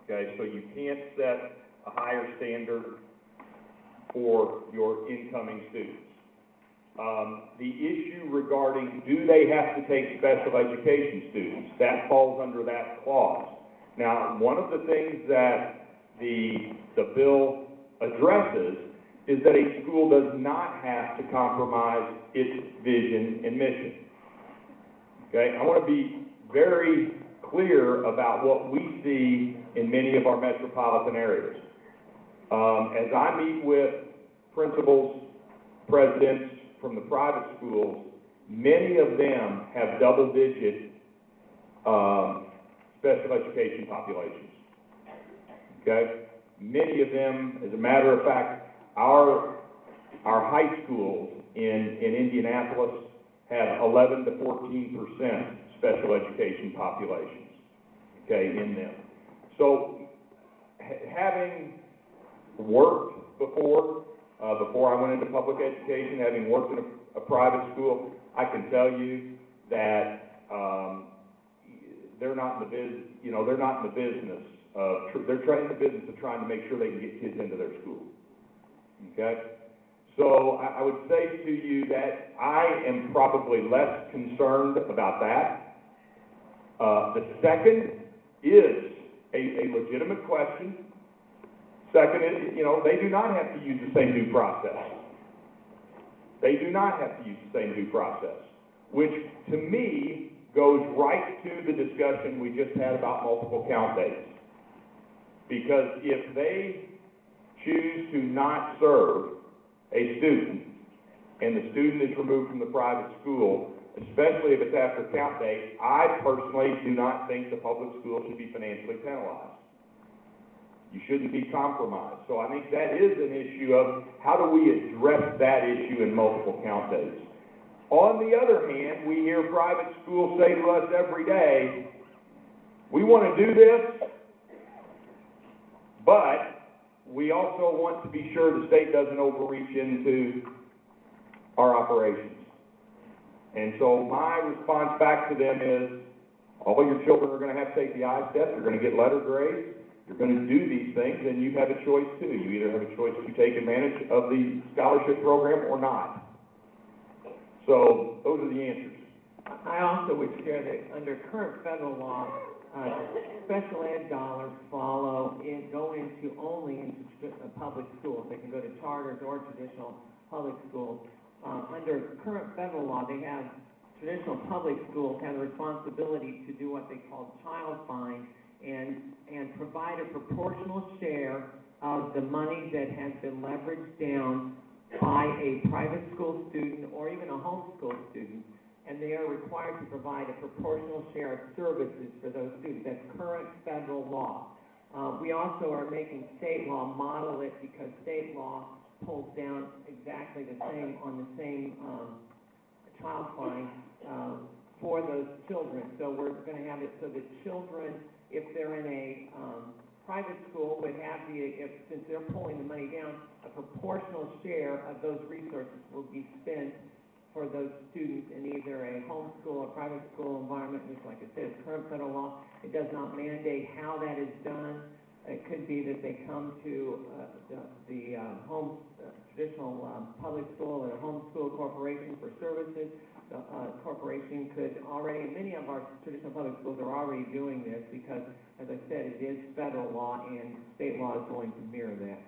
okay? So you can't set a higher standard for your incoming students. The issue regarding do they have to take special education students, that falls under that clause. Now, one of the things that the bill addresses is that a school does not have to compromise its vision and mission. Okay, I want to be very clear about what we see in many of our metropolitan areas. As I meet with principals, presidents from the private schools, many of them have double-digit special education populations. Okay, many of them, as a matter of fact, our high schools in Indianapolis have 11 to 14% special education populations, okay, in them. So having worked before I went into public education, having worked in a private school, I can tell you that they're not in the business, they're not in the business of, they're trying the business of trying to make sure they can get kids into their school. Okay? So I would say to you that I am probably less concerned about that. The second is a legitimate question. Second is, they do not have to use the same due process. They do not have to use the same due process, which to me goes right to the discussion we just had about multiple count dates. Because if they choose to not serve a student and the student is removed from the private school, especially if it's after count date, I personally do not think the public school should be financially penalized. You shouldn't be compromised. So I think that is an issue of how do we address that issue in multiple count dates. On the other hand, we hear private schools say to us every day, we want to do this, but we also want to be sure the state doesn't overreach into our operations. And so my response back to them is, all of your children are going to have to take the I-STEP, you're going to get letter grades, you're going to do these things, and you have a choice too. You either have a choice to take advantage of the scholarship program or not. So those are the answers. I also would share that under current federal law, special ed dollars go only into public schools. They can go to charters or traditional public schools. Under current federal law, traditional public schools have the responsibility to do what they call child find and provide a proportional share of the money that has been leveraged down by a private school student or even a homeschool student, and they are required to provide a proportional share of services for those students. That's current federal law. We also are making state law model it because state law pulls down exactly the same on the same child fine for those children. So we're going to have it so that children, if they're in a private school, would have since they're pulling the money down, a proportional share of those resources will be spent for those students in either a homeschool or private school environment, which, like I said, is current federal law. It does not mandate how that is done. It could be that they come to the traditional public school or a homeschool corporation for services. The corporation could already, and many of our traditional public schools are already doing this because, as I said, it is federal law and state law is going to mirror that.